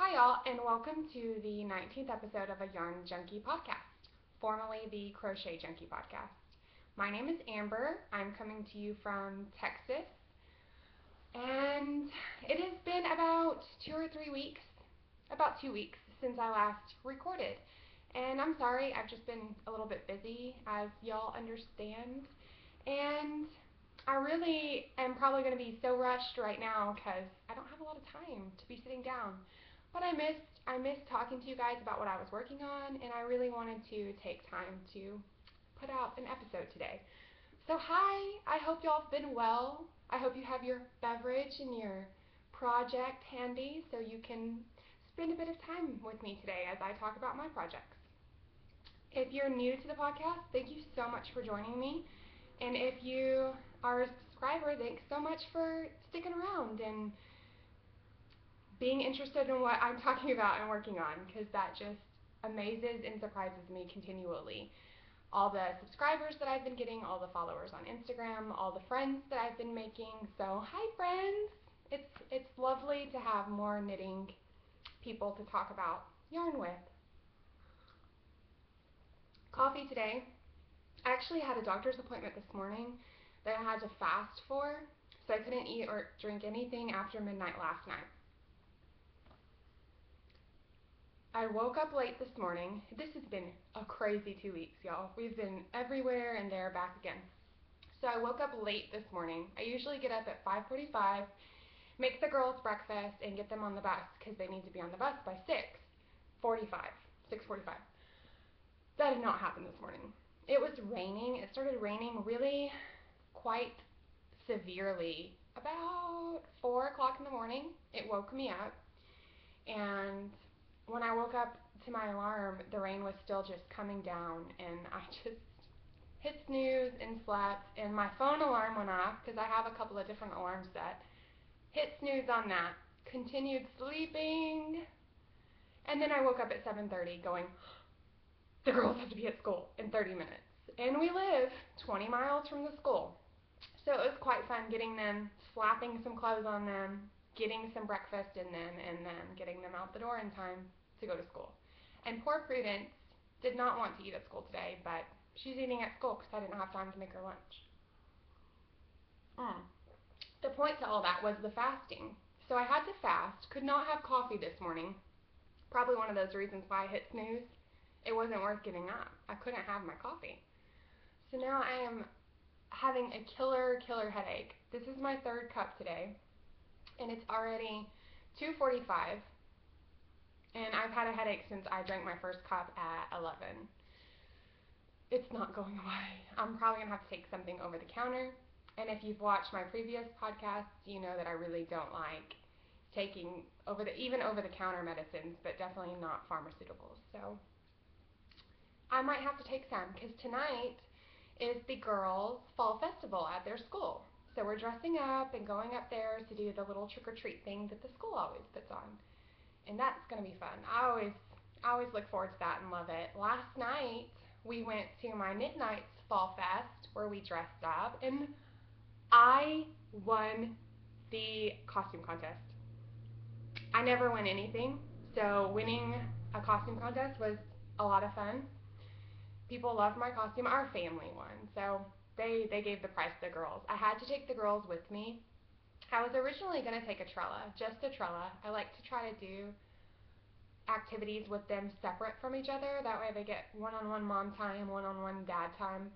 Hi y'all, and welcome to the 19th episode of a Yarn Junkie podcast, formerly the Crochet Junkie podcast. My name is Amber. I'm coming to you from Texas, and it has been about 2 weeks since I last recorded. And I'm sorry, I've just been a little bit busy, as y'all understand, and I really am probably going to be so rushed right now because I don't have a lot of time to be sitting down. But I missed talking to you guys about what I was working on, and I really wanted to take time to put out an episode today. So hi, I hope y'all have been well. I hope you have your beverage and your project handy so you can spend a bit of time with me today as I talk about my projects. If you're new to the podcast, thank you so much for joining me. And if you are a subscriber, thanks so much for sticking around and being interested in what I'm talking about and working on, because that just amazes and surprises me continually. All the subscribers that I've been getting, all the followers on Instagram, all the friends that I've been making. So hi friends! It's lovely to have more knitting people to talk about yarn with. Coffee today. I actually had a doctor's appointment this morning that I had to fast for, so I couldn't eat or drink anything after midnight last night. I woke up late this morning. This has been a crazy 2 weeks, y'all. We've been everywhere and there, back again. So I woke up late this morning. I usually get up at 5:45, make the girls breakfast, and get them on the bus because they need to be on the bus by 6:45. That did not happen this morning. It was raining. It started raining really quite severely about 4 o'clock in the morning. It woke me up, and when I woke up to my alarm, the rain was still just coming down, and I just hit snooze and slept, and my phone alarm went off because I have a couple of different alarms set. Hit snooze on that, continued sleeping, and then I woke up at 7:30 going, the girls have to be at school in 30 minutes. And we live 20 miles from the school. So it was quite fun getting them, slapping some clothes on them, getting some breakfast in them, and then getting them out the door in time to go to school. And poor Prudence did not want to eat at school today, but she's eating at school because I didn't have time to make her lunch. The point to all that was the fasting. So I had to fast, could not have coffee this morning. Probably one of those reasons why I hit snooze. It wasn't worth giving up. I couldn't have my coffee. So now I am having a killer headache. This is my third cup today, and it's already 2:45, and I've had a headache since I drank my first cup at 11. It's not going away. I'm probably going to have to take something over the counter, and if you've watched my previous podcasts, you know that I really don't like taking even over the counter medicines, but definitely not pharmaceuticals. So I might have to take some, because tonight is the girls' fall festival at their school. So we're dressing up and going up there to do the little trick-or-treat thing that the school always puts on. And that's going to be fun. I always look forward to that and love it. Last night, we went to my Knit Nights Fall Fest where we dressed up, and I won the costume contest. I never win anything, so winning a costume contest was a lot of fun. People loved my costume. Our family won, so they gave the prize to the girls. I had to take the girls with me. I was originally going to take a Trella, just a Trella. I like to try to do activities with them separate from each other. That way they get one-on-one mom time, one-on-one dad time.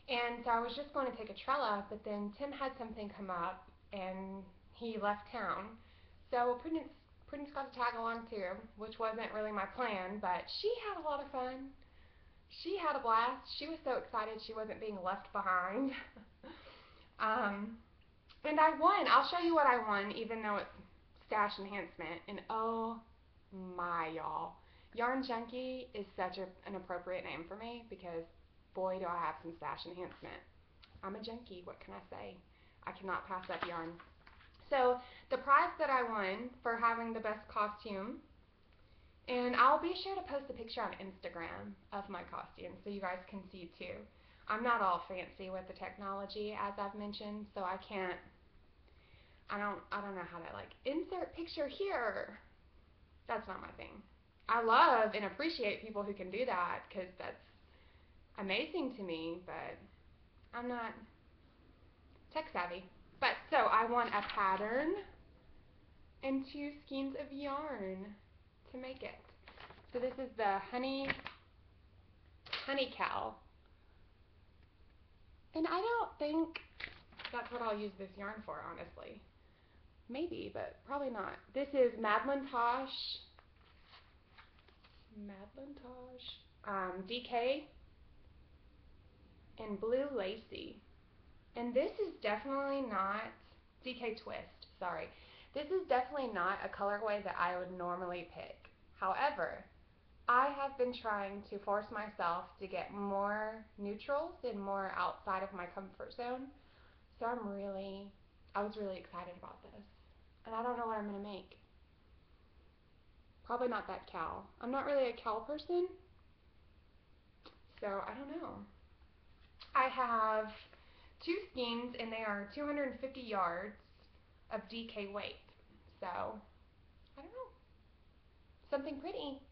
And so I was just going to take a Trella, but then Tim had something come up, and he left town. So Prudence got to tag along too, which wasn't really my plan, but she had a lot of fun. She had a blast. She was so excited she wasn't being left behind. And I won. I'll show you what I won, even though it's Stash Enhancement. And oh my, y'all. Yarn Junkie is such an appropriate name for me because boy do I have some Stash Enhancement. I'm a junkie, what can I say? I cannot pass up yarn. So the prize that I won for having the best costume, and I'll be sure to post a picture on Instagram of my costume so you guys can see too. I'm not all fancy with the technology, as I've mentioned, so I don't know how to like insert picture here. That's not my thing. I love and appreciate people who can do that because that's amazing to me, but I'm not tech savvy. But so I want a pattern and 2 skeins of yarn to make it. So this is the honey cow. And I don't think that's what I'll use this yarn for, honestly. Maybe, but probably not. This is Madlintosh DK in Blue Lacy. And this is definitely not DK Twist, sorry. This is definitely not a colorway that I would normally pick. However, I have been trying to force myself to get more neutrals and more outside of my comfort zone. So I was really excited about this. And I don't know what I'm going to make. Probably not that cow. I'm not really a cow person. So I don't know. I have 2 skeins and they are 250 yards of DK weight. So, I don't know. Something pretty.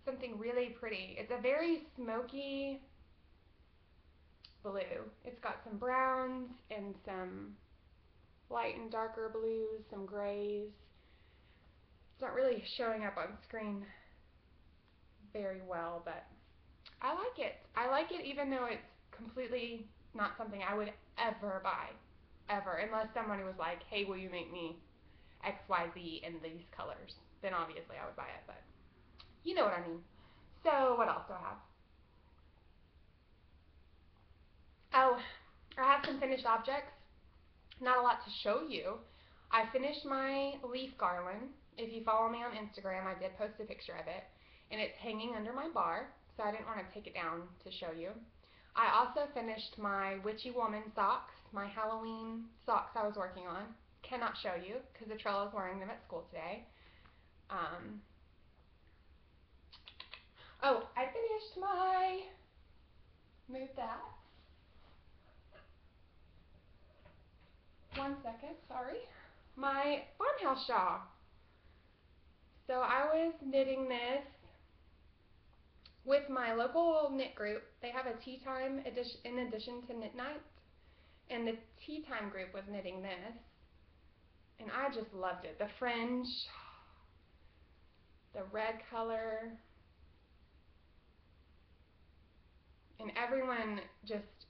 Something really pretty. It's a very smoky blue. It's got some browns and some light and darker blues, some grays. It's not really showing up on screen very well, but I like it. I like it even though it's completely not something I would ever buy. Ever. Unless somebody was like, hey, will you make me XYZ in these colors? Then obviously I would buy it, but you know what I mean. So what else do I have? Oh, I have some finished objects. Not a lot to show you. I finished my leaf garland. If you follow me on Instagram, I did post a picture of it. And it's hanging under my bar, so I didn't want to take it down to show you. I also finished my Witchy Woman socks, my Halloween socks I was working on. Cannot show you because Atrella is wearing them at school today. Oh, I finished move that. 1 second, sorry. My farmhouse shawl. So I was knitting this with my local knit group. They have a tea time in addition to knit night. And the tea time group was knitting this. And I just loved it. The fringe, the red color, and everyone just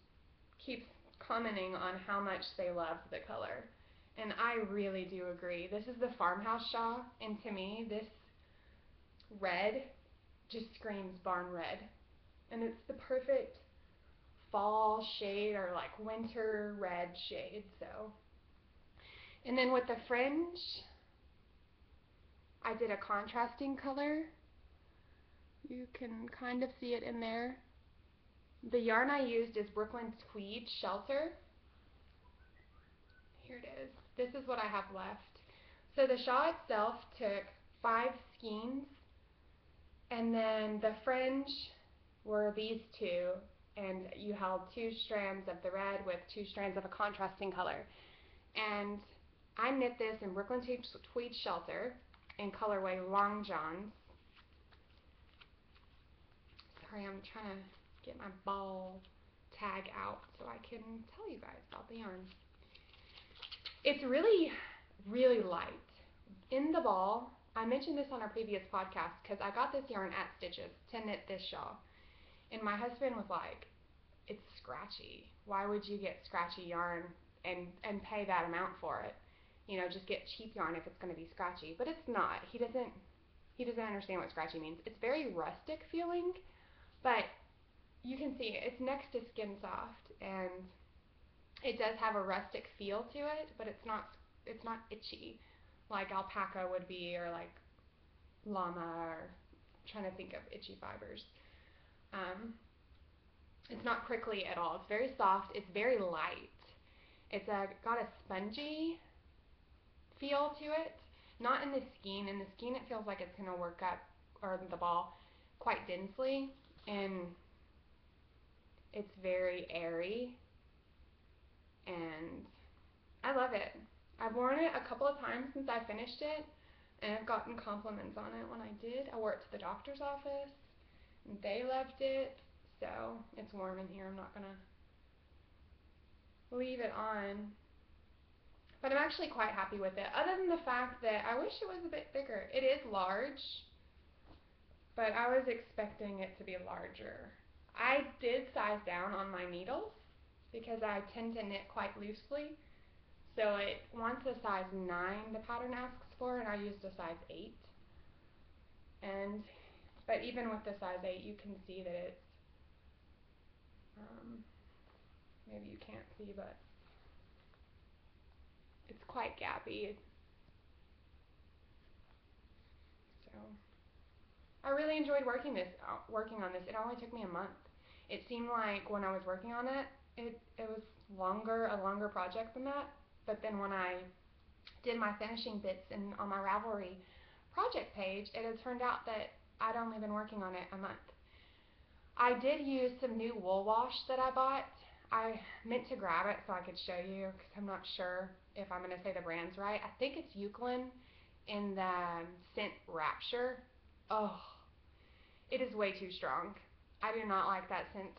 keeps commenting on how much they love the color. And I really do agree. This is the farmhouse shawl, and to me, this red just screams barn red. And it's the perfect fall shade or like winter red shade. So, and then with the fringe, I did a contrasting color. You can kind of see it in there. The yarn I used is Brooklyn Tweed Shelter. Here it is. This is what I have left. So the shawl itself took 5 skeins, and then the fringe were these 2, and you held 2 strands of the red with 2 strands of a contrasting color. And I knit this in Brooklyn Tweed Shelter in colorway Long Johns. Sorry, I'm trying to get my ball tag out so I can tell you guys about the yarn. It's really, really light. In the ball, I mentioned this on our previous podcast because I got this yarn at Stitches to knit this shawl. And my husband was like, it's scratchy. Why would you get scratchy yarn and pay that amount for it? You know, just get cheap yarn if it's going to be scratchy. But it's not. He doesn't understand what scratchy means. It's very rustic feeling, but you can see it's next to Skin Soft, and it does have a rustic feel to it, but it's not itchy like alpaca would be, or like llama, or I'm trying to think of itchy fibers. It's not prickly at all. It's very soft. It's very light. It's got a spongy feel to it. Not in the skein. In the skein, it feels like it's going to work up, or the ball, quite densely, and it's very airy, and I love it. I've worn it a couple of times since I finished it, And I've gotten compliments on it when I did. I wore it to the doctor's office, and they loved it. So it's warm in here. I'm not going to leave it on. But I'm actually quite happy with it, other than the fact that I wish it was a bit bigger. It is large, but I was expecting it to be larger. I did size down on my needles because I tend to knit quite loosely. So it wants a size 9 the pattern asks for, and I used a size 8. But even with the size 8, you can see that it's, maybe you can't see, but it's quite gappy. So I really enjoyed working on this. It only took me a month. It seemed like when I was working on it, it was a longer project than that. But then when I did my finishing bits on my Ravelry project page, it had turned out that I'd only been working on it a month. I did use some new wool wash that I bought. I meant to grab it so I could show you because I'm not sure if I'm going to say the brand's right. I think it's Eucalyptus in the scent Rapture. Oh, it is way too strong. I do not like that scent.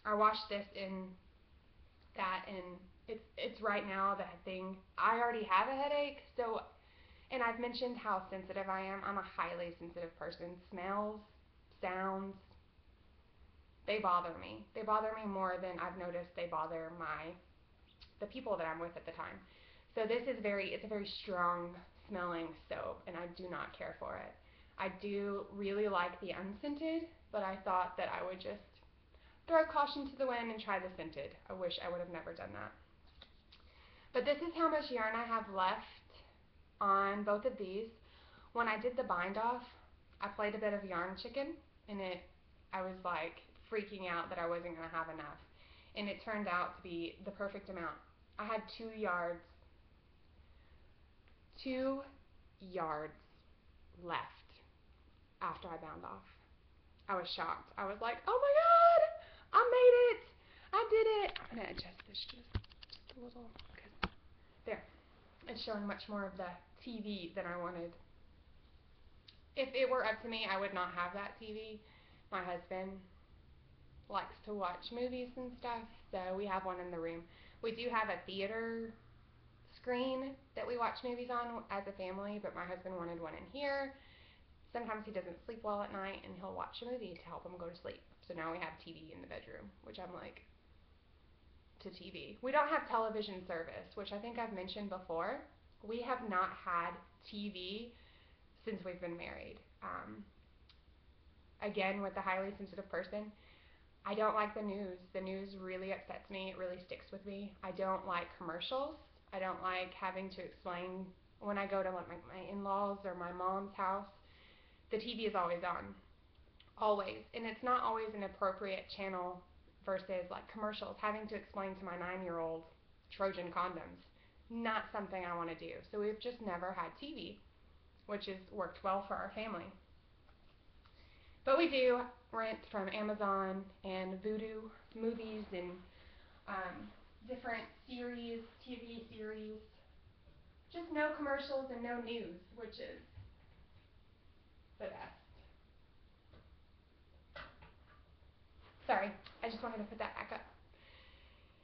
I washed this in that, and it's right now the thing. I already have a headache, so, and I've mentioned how sensitive I am. I'm a highly sensitive person. Smells, sounds, they bother me. They bother me more than I've noticed they bother the people that I'm with at the time. So this is it's a very strong smelling soap, and I do not care for it. I do really like the unscented, but I thought that I would just throw caution to the wind and try the scented. I wish I would have never done that. But this is how much yarn I have left on both of these. When I did the bind off, I played a bit of yarn chicken, and I was like freaking out that I wasn't going to have enough. And it turned out to be the perfect amount. I had 2 yards left after I bound off. I was shocked. I was like, oh my god, I made it. I did it. I'm going to adjust this just a little. There. It's showing much more of the TV than I wanted. If it were up to me, I would not have that TV. My husband likes to watch movies and stuff, so we have one in the room. We do have a theater screen that we watch movies on as a family, but my husband wanted one in here. Sometimes he doesn't sleep well at night, and he'll watch a movie to help him go to sleep. So now we have TV in the bedroom, which I'm like, to TV. We don't have television service, which I think I've mentioned before. We have not had TV since we've been married. Again, with the highly sensitive person, I don't like the news. The news really upsets me. It really sticks with me. I don't like commercials. I don't like having to explain when I go to like my in-laws or my mom's house. The TV is always on. Always. And it's not always an appropriate channel versus like commercials. Having to explain to my 9-year-old Trojan condoms. Not something I want to do. So we've just never had TV, which has worked well for our family. But we do rent from Amazon and Voodoo movies and different series, TV series. Just no commercials and no news, which is the best. Sorry, I just wanted to put that back up.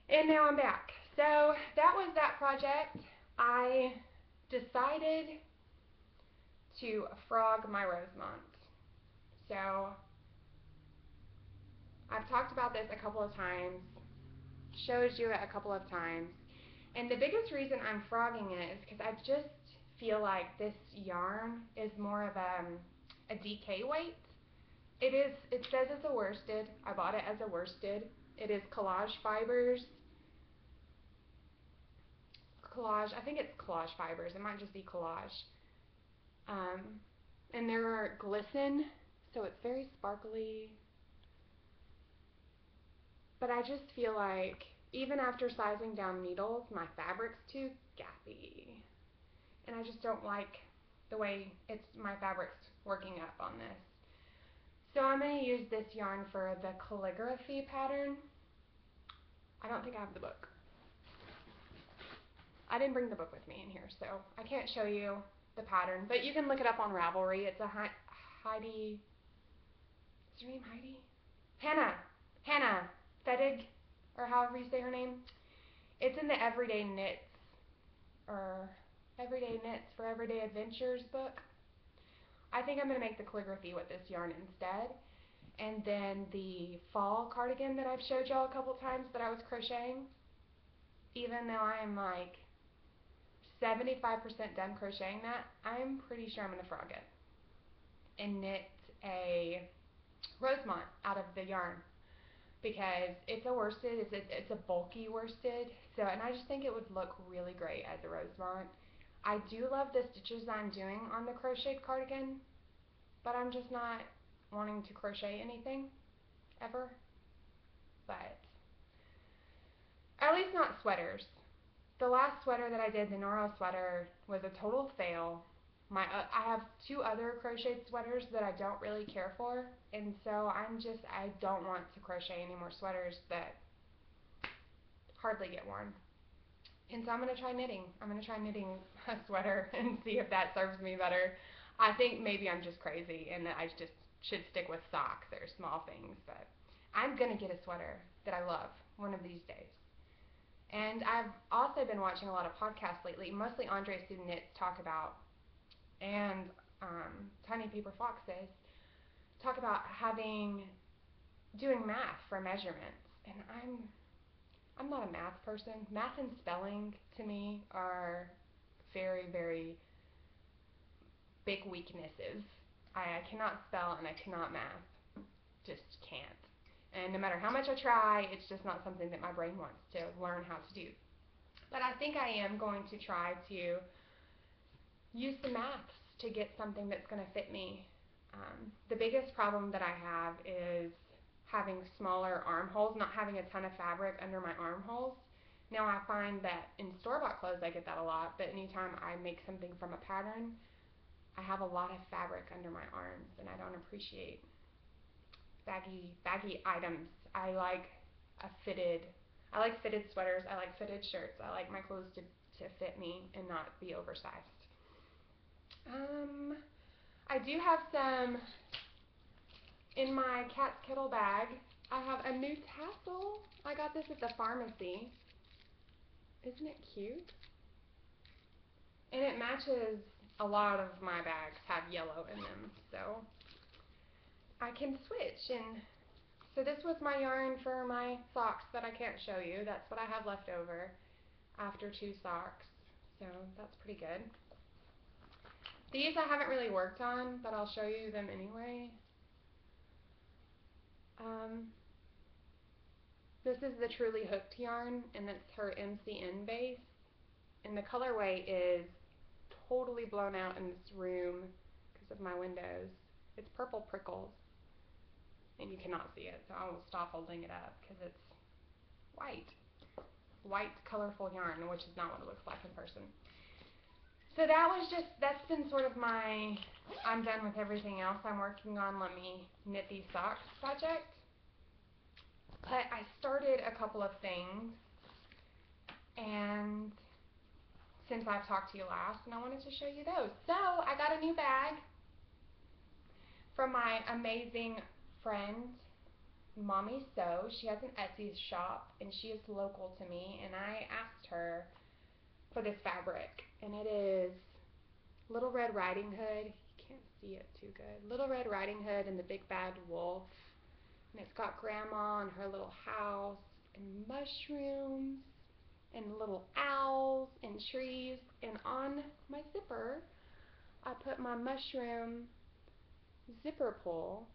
And now I'm back. So that was that project. I decided to frog my Rosemont. So I've talked about this a couple of times, showed you it a couple of times, and the biggest reason I'm frogging it is because I just feel like this yarn is more of a DK weight. It says it's a worsted. I bought it as a worsted. It is collage fibers. I think it's collage fibers. It might just be collage. And they're glisten, so it's very sparkly. But I just feel like, even after sizing down needles, my fabric's too gappy. And I just don't like the way my fabric's working up on this. So I'm going to use this yarn for the calligraphy pattern. I don't think I have the book. I didn't bring the book with me in here, so I can't show you the pattern, but you can look it up on Ravelry. It's a Heidi, is her name Heidi? Hannah Fedig, or however you say her name. It's in the Everyday Knits, or Everyday Knits for Everyday Adventures book. I think I'm going to make the calligraphy with this yarn instead. And then the fall cardigan that I've showed y'all a couple times that I was crocheting, even though I am like 75% done crocheting that, I'm pretty sure I'm going to frog it and knit a Rosemont out of the yarn, because it's a worsted, it's a bulky worsted, so, and I just think it would look really great as a Rosemont. I do love the stitches I'm doing on the crocheted cardigan, but I'm just not wanting to crochet anything ever, but at least not sweaters. The last sweater that I did, the Noro sweater, was a total fail. I have 2 other crocheted sweaters that I don't really care for, and so I don't want to crochet any more sweaters that hardly get worn. And so I'm going to try knitting. I'm going to try knitting a sweater and see if that serves me better. I think maybe I'm just crazy and that I just should stick with socks or small things, but I'm going to get a sweater that I love one of these days. And I've also been watching a lot of podcasts lately, mostly Andre Sue Knits talk about, and Tiny Paper Foxes talk about doing math for measurements, and I'm not a math person. Math and spelling to me are very, very big weaknesses. I cannot spell and I cannot math. Just can't. And no matter how much I try, it's just not something that my brain wants to learn how to do. But I think I am going to try to use the maths to get something that's going to fit me. The biggest problem that I have is having smaller armholes, not having a ton of fabric under my armholes. Now I find that in store-bought clothes I get that a lot, but anytime I make something from a pattern, I have a lot of fabric under my arms, and I don't appreciate baggy items. I like fitted sweaters, I like fitted shirts, I like my clothes to fit me and not be oversized. I do have some in my cat's kettle bag. I have a new tassel. I got this at the pharmacy. Isn't it cute? And it matches a lot of my bags have yellow in them, so I can switch. And so this was my yarn for my socks that I can't show you. That's what I have left over after 2 socks, so that's pretty good. These I haven't really worked on, but I'll show you them anyway. This is the Truly Hooked yarn, and it's her MCN base, and the colorway is totally blown out in this room because of my windows. It's Purple Prickles, and you cannot see it, so I will stop holding it up because it's white colorful yarn, which is not what it looks like in person. So that's been sort of my I'm done with everything else I'm working on, let me knit these socks project. But I started a couple of things, and since I've talked to you last, and I wanted to show you those. So I got a new bag from my amazing friend, Mommy Sew. She has an Etsy shop, and she is local to me, and I asked her for this fabric, and it is Little Red Riding Hood. You can't see it too good. Little Red Riding Hood and the Big Bad Wolf. And it's got Grandma and her little house, and mushrooms, and little owls, and trees. And on my zipper, I put my mushroom zipper pull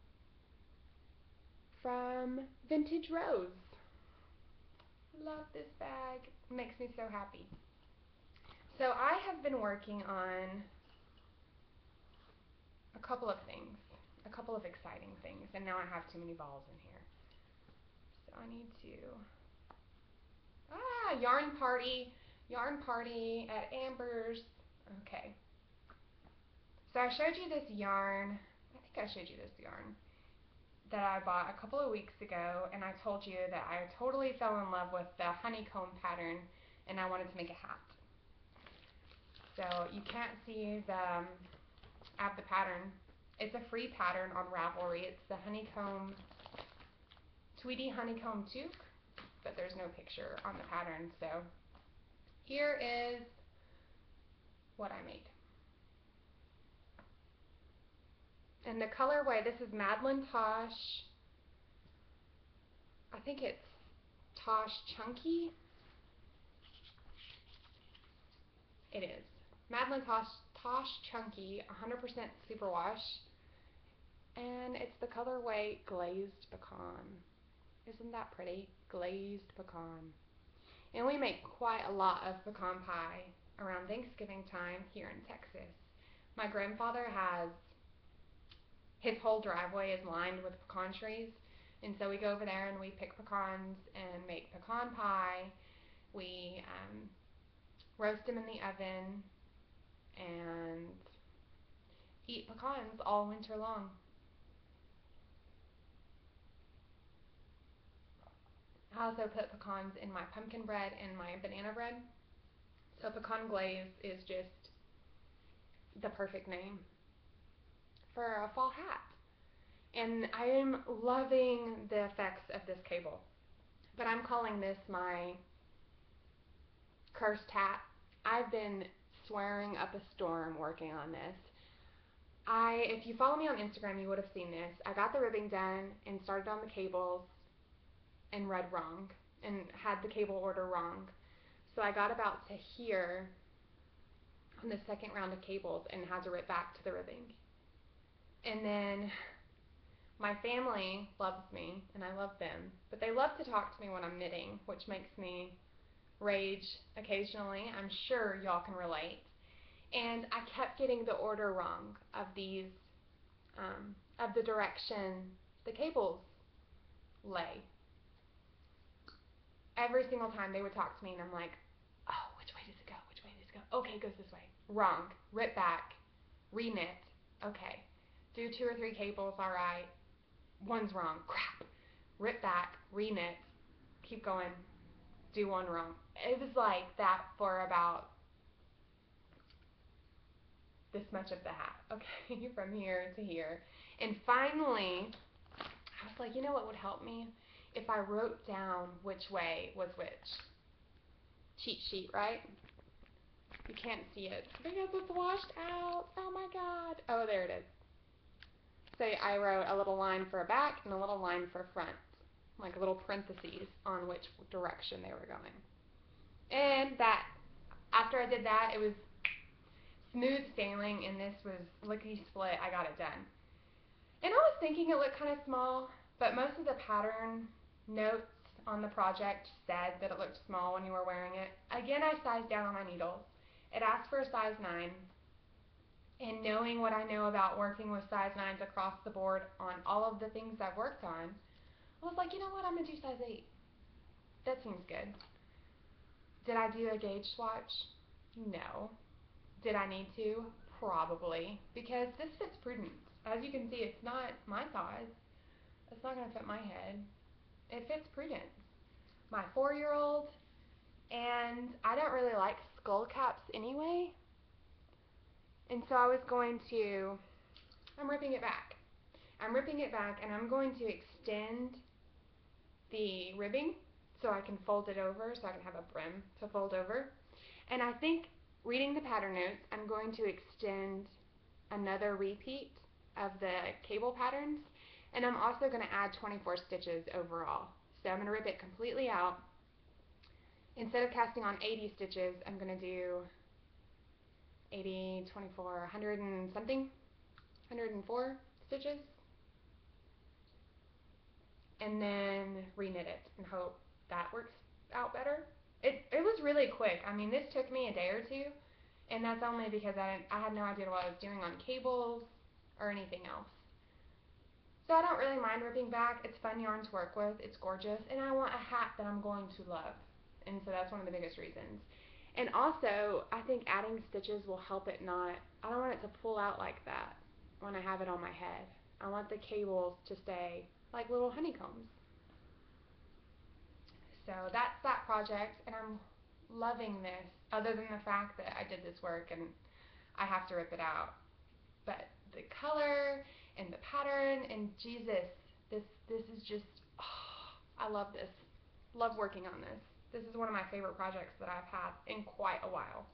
from Vintage Rose. Love this bag. It makes me so happy. So I have been working on a couple of things, a couple of exciting things, and now I have too many balls in here. So I need to, yarn party at Amber's. Okay. So I showed you this yarn, I think I showed you this yarn that I bought a couple of weeks ago, and I told you that I totally fell in love with the honeycomb pattern, and I wanted to make a hat. So you can't see the I have the pattern. It's a free pattern on Ravelry. It's the honeycomb, Tweety honeycomb toque, but there's no picture on the pattern. So here is what I made. And the colorway, this is Madeline Tosh. I think it's Tosh Chunky. It is. Madeline Tosh Chunky, 100% superwash. And it's the colorway Glazed Pecan. Isn't that pretty? Glazed Pecan. And we make quite a lot of pecan pie around Thanksgiving time here in Texas. My grandfather has, his whole driveway is lined with pecan trees. And so we go over there and we pick pecans and make pecan pie. We roast them in the oven and eat pecans all winter long. I also put pecans in my pumpkin bread and my banana bread. So pecan glaze is just the perfect name for a fall hat. And I am loving the effects of this cable. But I'm calling this my cursed hat. I've been swearing up a storm working on this. If you follow me on Instagram, you would have seen this. I got the ribbing done and started on the cables and read wrong and had the cable order wrong. So I got about to here on the second round of cables and had to rip back to the ribbing. And then my family loves me and I love them, but they love to talk to me when I'm knitting, which makes me rage occasionally. I'm sure y'all can relate. And I kept getting the order wrong of these, of the direction the cables lay. Every single time they would talk to me and I'm like, oh, which way does it go? Which way does it go? Okay, it goes this way. Wrong. Rip back. Reknit. Okay. Do 2 or 3 cables, all right. One's wrong. Crap. Rip back. Reknit. Keep going. Do one wrong. It was like that for about this much of the hat. Okay, from here to here. And finally, I was like, you know what would help me? If I wrote down which way was which. Cheat sheet, right? You can't see it because it's washed out. Oh my god. Oh, there it is. So I wrote a little line for a back and a little line for front. Like little parentheses on which direction they were going. And that, after I did that, it was smooth sailing and this was lickety split. I got it done. And I was thinking it looked kind of small, but most of the pattern notes on the project said that it looked small when you were wearing it. Again, I sized down on my needles. It asked for a size 9. And knowing what I know about working with size 9s across the board on all of the things I've worked on, I was like, you know what, I'm going to do size 8. That seems good. Did I do a gauge swatch? No. Did I need to? Probably. Because this fits Prudence. As you can see, it's not my size. It's not going to fit my head. It fits Prudence. My 4-year-old, and I don't really like skull caps anyway. And so I was going to, I'm ripping it back. I'm ripping it back and I'm going to extend the ribbing so I can fold it over, so I can have a brim to fold over. And I think, reading the pattern notes, I'm going to extend another repeat of the cable patterns. And I'm also going to add 24 stitches overall. So I'm going to rip it completely out. Instead of casting on 80 stitches, I'm going to do 80, 24, 100 and something, 104 stitches. And then reknit it and hope that works out better. It was really quick. I mean, this took me a day or two, and that's only because I had no idea what I was doing on cables or anything else. So I don't really mind ripping back. It's fun yarn to work with. It's gorgeous, and I want a hat that I'm going to love. And so that's one of the biggest reasons. And also, I think adding stitches will help it not, I don't want it to pull out like that when I have it on my head. I want the cables to stay like little honeycombs. So that's that project, and I'm loving this. other than the fact that I did this work and I have to rip it out. But the color and the pattern and Jesus, this is just, oh, I love this. Love working on this. This is one of my favorite projects that I've had in quite a while.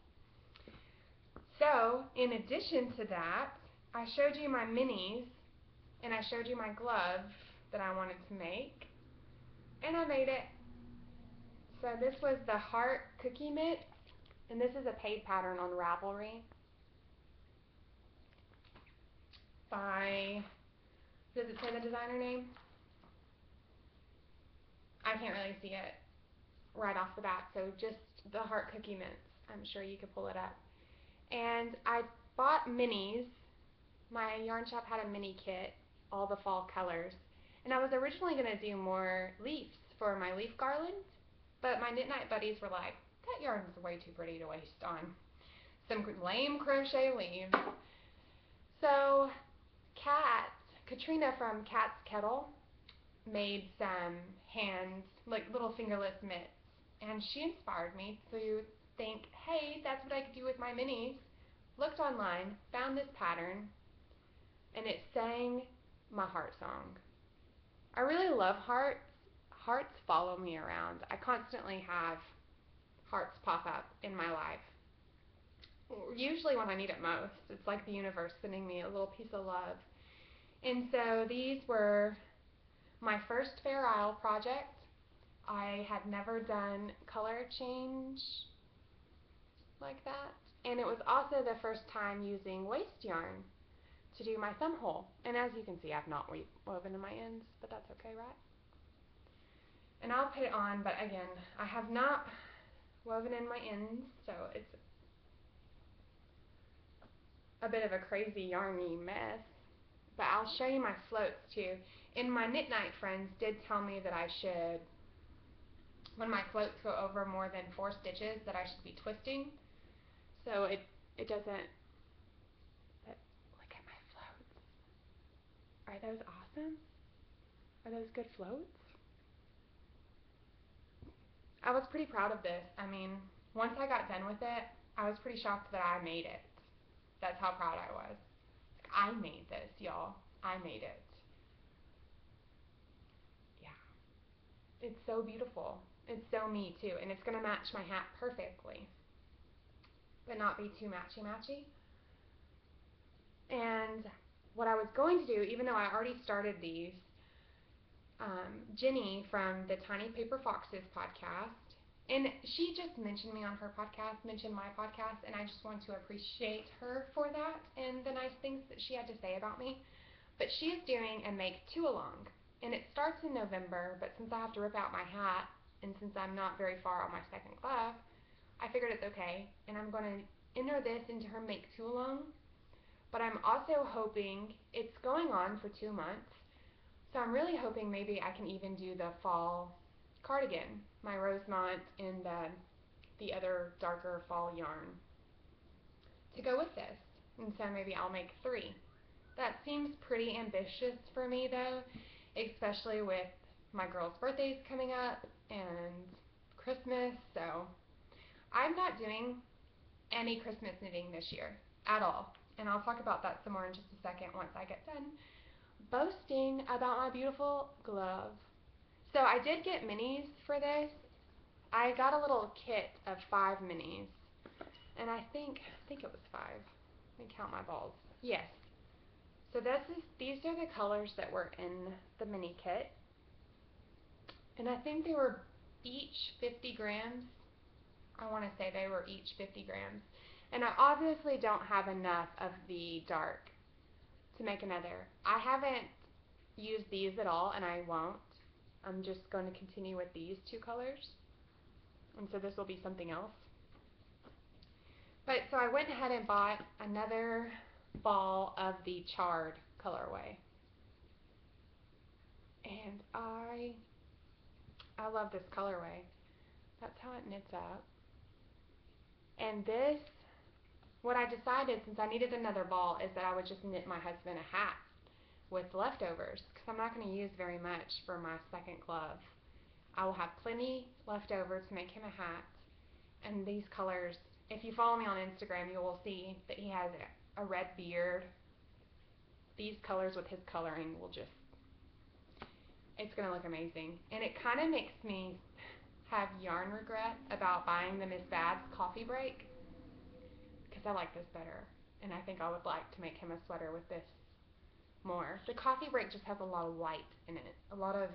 So, in addition to that, I showed you my minis and I showed you my glove that I wanted to make, and I made it. So this was the heart cookie mix, and this is a paid pattern on Ravelry by, does it say the designer name? I can't really see it right off the bat, so just the heart cookie mix. I'm sure you could pull it up. And I bought minis. My yarn shop had a mini kit, all the fall colors, and I was originally going to do more leaves for my leaf garland, but my knit night buddies were like, that yarn is way too pretty to waste on some lame crochet leaves. So Katrina from Cat's Kettle made some hands, like little fingerless mitts, and she inspired me to think, hey, that's what I could do with my minis. Looked online, found this pattern, and it sang my heart song. I really love hearts. Hearts follow me around. I constantly have hearts pop up in my life. Usually when I need it most. It's like the universe sending me a little piece of love. And so these were my first Fair Isle project. I had never done color change like that. And it was also the first time using waste yarn to do my thumb hole. And as you can see, I've not woven in my ends, but that's okay, right? And I'll put it on, but again, I have not woven in my ends, so it's a bit of a crazy yarny mess. But I'll show you my floats too. And my knit night friends did tell me that I should, when my floats go over more than 4 stitches, that I should be twisting. So it doesn't, but look at my floats. Are those awesome? Are those good floats? I was pretty proud of this. I mean, once I got done with it, I was pretty shocked that I made it. That's how proud I was. I made this, y'all. I made it. Yeah. It's so beautiful. It's so me, too. And it's going to match my hat perfectly, but not be too matchy-matchy. And what I was going to do, even though I already started these, Jenny from the Tiny Paper Foxes podcast, and she just mentioned me on her podcast, mentioned my podcast, and I just want to appreciate her for that and the nice things that she had to say about me. But she is doing a Make 2 Along, and it starts in November, but since I have to rip out my hat, and since I'm not very far on my second glove, I figured it's okay, and I'm going to enter this into her Make 2 Along. But I'm also hoping, it's going on for 2 months, so I'm really hoping maybe I can even do the fall cardigan, my Rosemont and the other darker fall yarn to go with this. And so maybe I'll make 3. That seems pretty ambitious for me though, especially with my girls' birthdays coming up and Christmas. So I'm not doing any Christmas knitting this year at all. And I'll talk about that some more in just a second once I get done boasting about my beautiful glove. So I did get minis for this. I got a little kit of 5 minis, and I think it was 5. Let me count my balls. Yes. So these are the colors that were in the mini kit, and I think they were each 50 grams. I want to say they were each 50 grams. And I obviously don't have enough of the dark to make another. I haven't used these at all, and I won't. I'm just going to continue with these 2 colors, and so this will be something else. But so I went ahead and bought another ball of the charred colorway, and I love this colorway. That's how it knits up. And this, what I decided, since I needed another ball, is that I would just knit my husband a hat with leftovers, because I'm not going to use very much for my second glove. I will have plenty left over to make him a hat, and these colors If you follow me on Instagram, you will see that he has a red beard. These colors with his coloring will just, it's going to look amazing. And it kind of makes me have yarn regret about buying the Miss Bad's coffee break, because I like this better. And I think I would like to make him a sweater with this more. The coffee break just has a lot of white in it. A lot of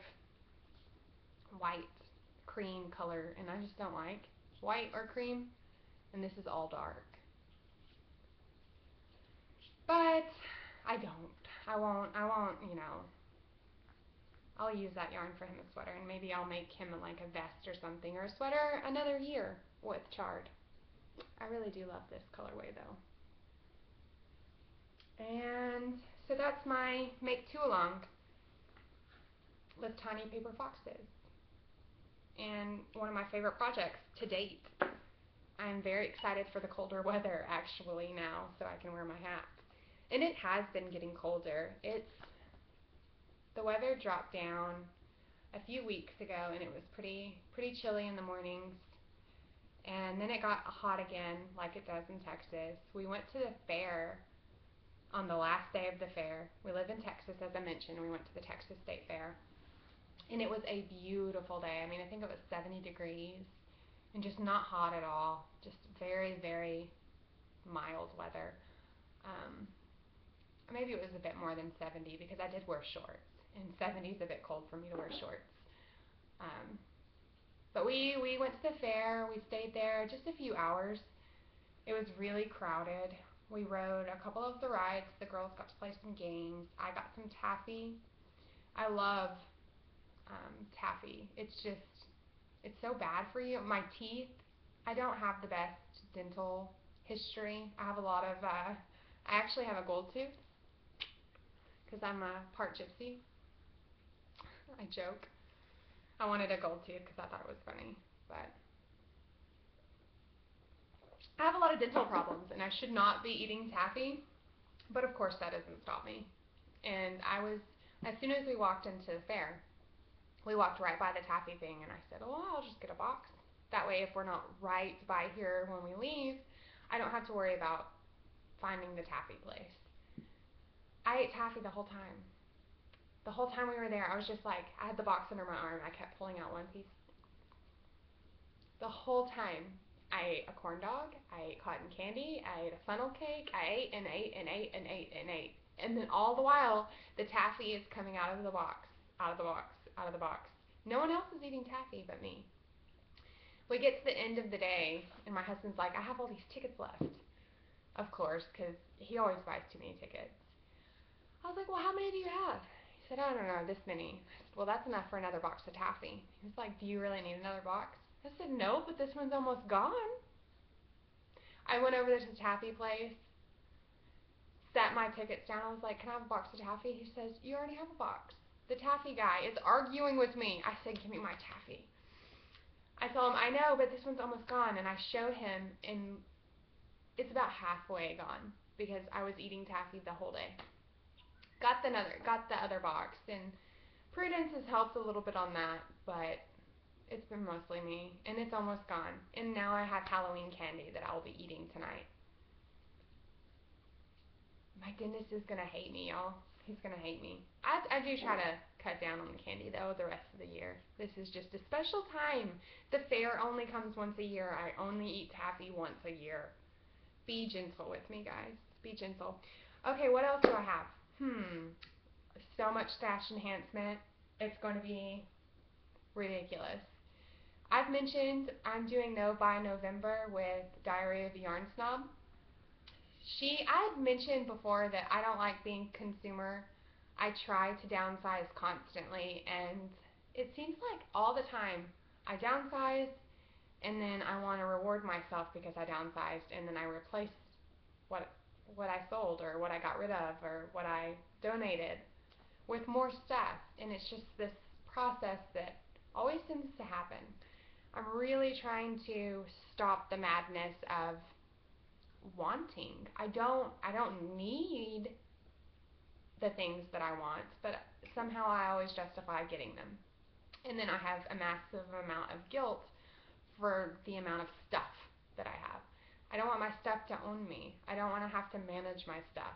white cream color, and I just don't like white or cream. And this is all dark. But I don't. I won't, you know, I'll use that yarn for him a sweater, and maybe I'll make him like a vest or something, or a sweater another year with chard. I really do love this colorway though. And so that's my make two along with tiny paper foxes. And one of my favorite projects to date. I'm very excited for the colder weather actually now, so I can wear my hat. And it has been getting colder. The weather dropped down a few weeks ago, and it was pretty chilly in the mornings. And then it got hot again, like it does in Texas. We went to the fair on the last day of the fair. We live in Texas, as I mentioned. We went to the Texas State Fair. And it was a beautiful day. I mean, I think it was 70 degrees and just not hot at all. Just very, very mild weather. Maybe it was a bit more than 70 because I did wear shorts. And 70 is a bit cold for me to wear shorts. But we went to the fair. We stayed there just a few hours. It was really crowded. We rode a couple of the rides. The girls got to play some games. I got some taffy. I love taffy. It's so bad for you. My teeth, I don't have the best dental history. I have a lot of, I actually have a gold tooth because I'm a part gypsy. I joke. I wanted a gold tooth because I thought it was funny, but I have a lot of dental problems and I should not be eating taffy, but of course that doesn't stop me. And as soon as we walked into the fair, we walked right by the taffy thing, and I said, oh, I'll just get a box. That way, if we're not right by here when we leave, I don't have to worry about finding the taffy place. I ate taffy the whole time. The whole time we were there, I was just like, I had the box under my arm. I kept pulling out one piece. The whole time, I ate a corn dog. I ate cotton candy. I ate a funnel cake. I ate and ate and ate and ate and ate. And then all the while, the taffy is coming out of the box, out of the box, out of the box. No one else is eating taffy but me. We get to the end of the day, and my husband's like, I have all these tickets left. Of course, because he always buys too many tickets. I was like, well, how many do you have? He said, I don't know, this many. I said, well, that's enough for another box of taffy. He was like, do you really need another box? I said, no, but this one's almost gone. I went over to the taffy place, set my tickets down. I was like, can I have a box of taffy? He says, you already have a box. The taffy guy is arguing with me. I said, give me my taffy. I told him, I know, but this one's almost gone. And I showed him, and it's about halfway gone because I was eating taffy the whole day. Got the other box, and Prudence has helped a little bit on that, but it's been mostly me, and it's almost gone. And now I have Halloween candy that I'll be eating tonight. My dentist is going to hate me, y'all. He's going to hate me. I do try to cut down on the candy, though, the rest of the year. This is just a special time. The fair only comes once a year. I only eat taffy once a year. Be gentle with me, guys. Be gentle. Okay, what else do I have? So much stash enhancement. It's going to be ridiculous. I've mentioned I'm doing No by November with Diary of a Yarn Snob. I had mentioned before that I don't like being consumer. I try to downsize constantly, and it seems like all the time I downsize, and then I want to reward myself because I downsized, and then I replace what I sold or what I got rid of or what I donated with more stuff, and it's just this process that always seems to happen. I'm really trying to stop the madness of wanting. I don't need the things that I want, but somehow I always justify getting them. And then I have a massive amount of guilt for the amount of stuff that I have. I don't want my stuff to own me. I don't want to have to manage my stuff.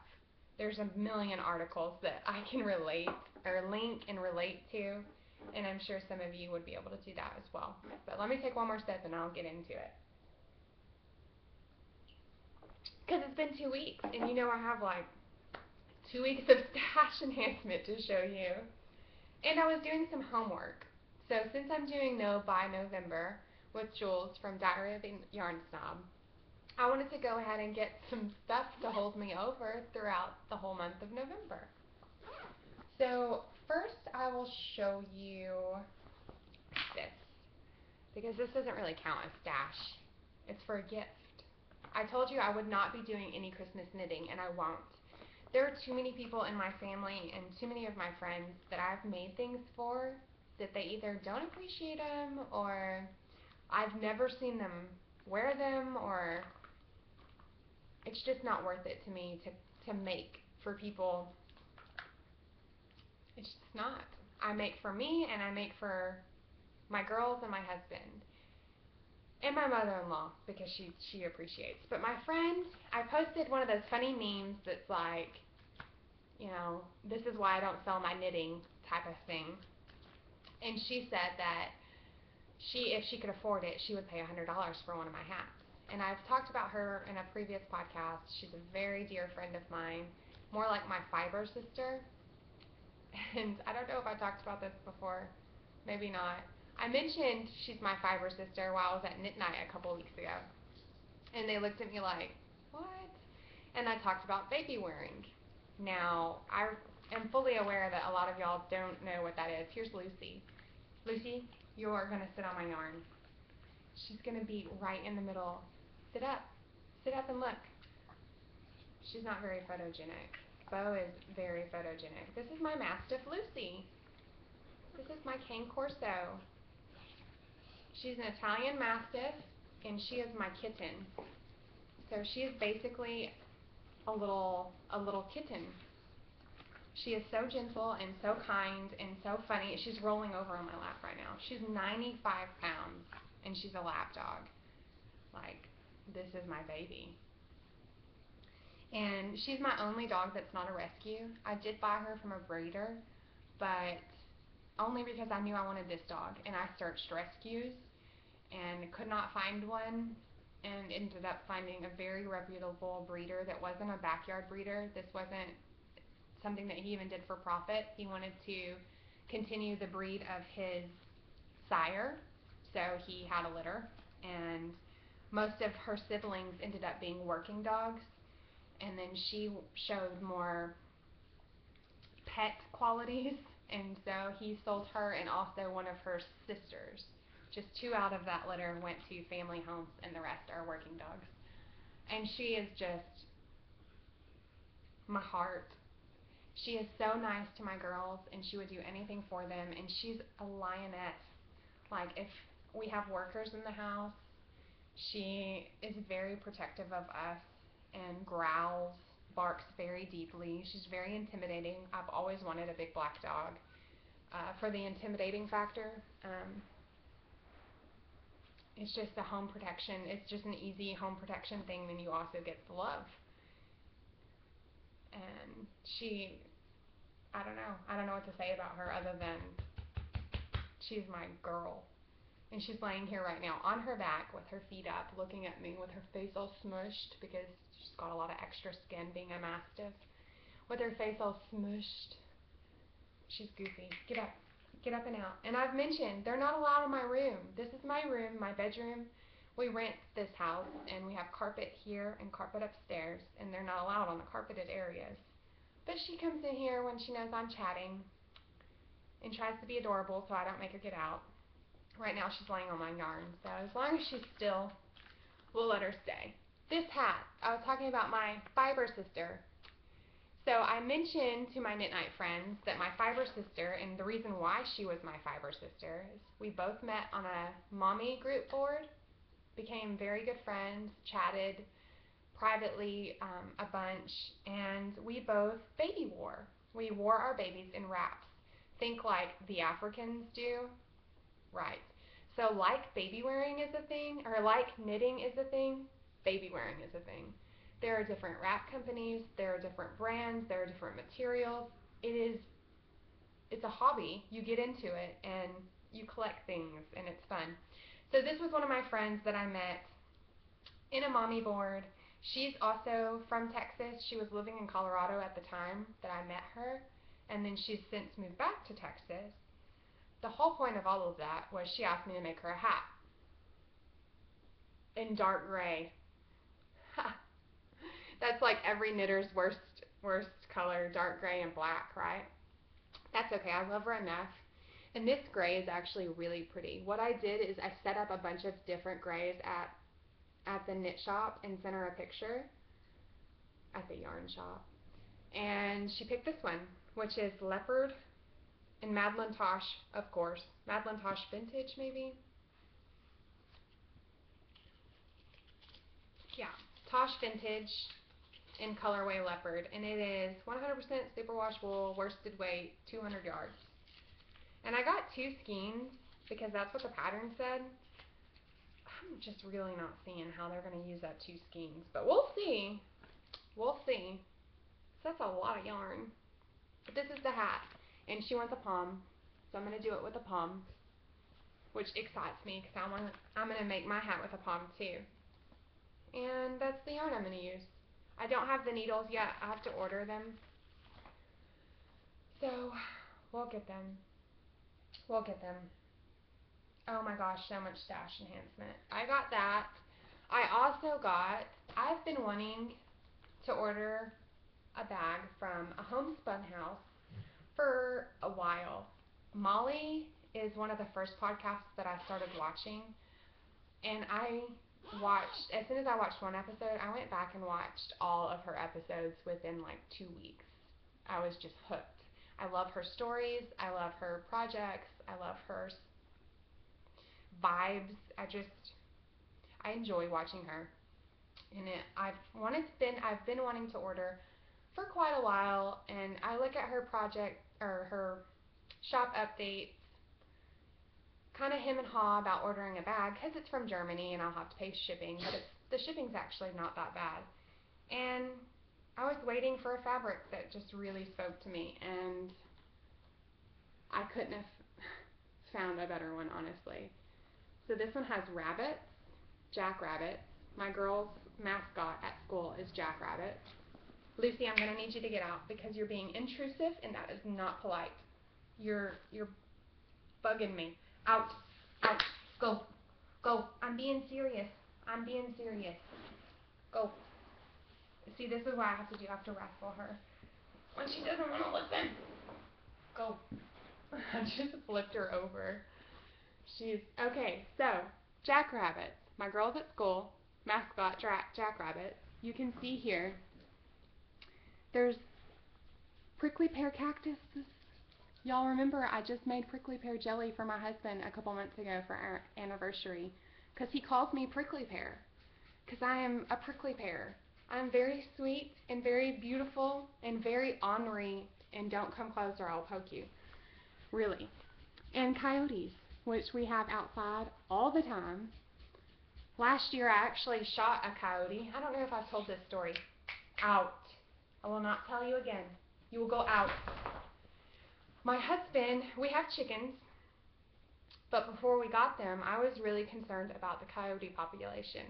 There's a million articles that I can relate or link and relate to, and I'm sure some of you would be able to do that as well. But let me take one more step and I'll get into it. Because it's been 2 weeks, and you know I have like 2 weeks of stash enhancement to show you. And I was doing some homework. So since I'm doing No by November with Jules from Diary of a Yarn Snob, I wanted to go ahead and get some stuff to hold me over throughout the whole month of November. So first I will show you this, because this doesn't really count as stash. It's for a gift. I told you I would not be doing any Christmas knitting, and I won't. There are too many people in my family and too many of my friends that I've made things for that they either don't appreciate them, or I've never seen them wear them, or it's just not worth it to me to make for people. It's just not. I make for me, and I make for my girls and my husband. And my mother-in-law, because she appreciates. But my friend, I posted one of those funny memes that's like, you know, this is why I don't sell my knitting type of thing. And she said that if she could afford it, she would pay $100 for one of my hats. And I've talked about her in a previous podcast. She's a very dear friend of mine, more like my fiber sister. And I don't know if I talked about this before, maybe not. I mentioned she's my fiber sister while I was at Knit Night a couple weeks ago. And they looked at me like, what? And I talked about baby wearing. Now, I am fully aware that a lot of y'all don't know what that is. Here's Lucy. Lucy, you're going to sit on my yarn. She's going to be right in the middle. Sit up. Sit up and look. She's not very photogenic. Bo is very photogenic. This is my Mastiff Lucy. This is my Cane Corso. She's an Italian Mastiff, and she is my kitten. So she is basically a little kitten. She is so gentle and so kind and so funny. She's rolling over on my lap right now. She's 95 pounds, and she's a lap dog. Like, this is my baby. And she's my only dog that's not a rescue. I did buy her from a breeder, but only because I knew I wanted this dog, and I searched rescues and could not find one, and ended up finding a very reputable breeder that wasn't a backyard breeder. This wasn't something that he even did for profit. He wanted to continue the breed of his sire, so he had a litter, and most of her siblings ended up being working dogs, and then she showed more pet qualities, and so he sold her and also one of her sisters. Just 2 out of that litter went to family homes, and the rest are working dogs. And she is just my heart. She is so nice to my girls, and she would do anything for them, and she's a lioness. Like, if we have workers in the house, she is very protective of us and growls, barks very deeply. She's very intimidating. I've always wanted a big black dog for the intimidating factor. It's just a home protection. It's just an easy home protection thing. Then you also get the love. And I don't know. I don't know what to say about her other than she's my girl. And she's laying here right now on her back with her feet up, looking at me with her face all smushed because she's got a lot of extra skin being a Mastiff. With her face all smushed. She's goofy. Get up. Get up and out. And I've mentioned, they're not allowed in my room. This is my room, my bedroom. We rent this house, and we have carpet here and carpet upstairs, and they're not allowed on the carpeted areas. But she comes in here when she knows I'm chatting and tries to be adorable so I don't make her get out. Right now she's laying on my yarn, so as long as she's still, we'll let her stay. This hat, I was talking about my fiber sister. So I mentioned to my Knit Night friends that my fiber sister, and the reason why she was my fiber sister, is we both met on a mommy group board, became very good friends, chatted privately a bunch, and we both baby wore. We wore our babies in wraps. Think like the Africans do. Right. So like baby wearing is a thing, or like knitting is a thing, baby wearing is a thing. There are different wrap companies, there are different brands, there are different materials. It's a hobby. You get into it and you collect things and it's fun. So this was one of my friends that I met in a mommy board. She's also from Texas. She was living in Colorado at the time that I met her, and then she's since moved back to Texas. The whole point of all of that was she asked me to make her a hat in dark gray. That's like every knitter's worst color, dark gray and black, right? That's okay. I love her enough. And this gray is actually really pretty. What I did is I set up a bunch of different grays at the knit shop and sent her a picture at the yarn shop. And she picked this one, which is leopard and Madeline Tosh, of course. Madeline Tosh vintage, maybe? Yeah, Tosh vintage in colorway leopard. And it is 100% superwash wool, worsted weight, 200 yards. And I got 2 skeins because that's what the pattern said. I'm just really not seeing how they're going to use that 2 skeins, but we'll see. We'll see. So that's a lot of yarn. But this is the hat, and she wants a pom, so I'm going to do it with a pom, which excites me because I'm going to make my hat with a pom too. And that's the yarn I'm going to use. I don't have the needles yet. I have to order them. So we'll get them. We'll get them. Oh my gosh, so much stash enhancement. I got that. I've been wanting to order a bag from a homespun house for a while. Molly is one of the first podcasts that I started watching, and as soon as I watched one episode, I went back and watched all of her episodes within like 2 weeks. I was just hooked. I love her stories. I love her projects. I love her vibes. I enjoy watching her. And I've been wanting to order for quite a while, and I look at her project or her shop updates, kind of hem and haw about ordering a bag because it's from Germany and I'll have to pay shipping, but the shipping's actually not that bad. And I was waiting for a fabric that just really spoke to me, and I couldn't have found a better one, honestly. So this one has rabbits, jackrabbits. My girl's mascot at school is Jackrabbit. Lucy, I'm going to need you to get out because you're being intrusive and that is not polite. You're bugging me. Out. Out. Go. Go. I'm being serious. I'm being serious. Go. See, this is what I have to do. I have to wrestle her when she doesn't want to listen. Go. I just flipped her over. Okay, so Jackrabbit. My girl's at school. Mascot Jackrabbit. You can see here there's prickly pear cactuses. Y'all remember I just made prickly pear jelly for my husband a couple months ago for our anniversary because he calls me prickly pear because I am a prickly pear. I'm very sweet and very beautiful and very ornery, and don't come close or I'll poke you. Really. And coyotes, which we have outside all the time. Last year I actually shot a coyote. I don't know if I've told this story. Out. I will not tell you again. You will go out. My husband, we have chickens, but before we got them, I was really concerned about the coyote population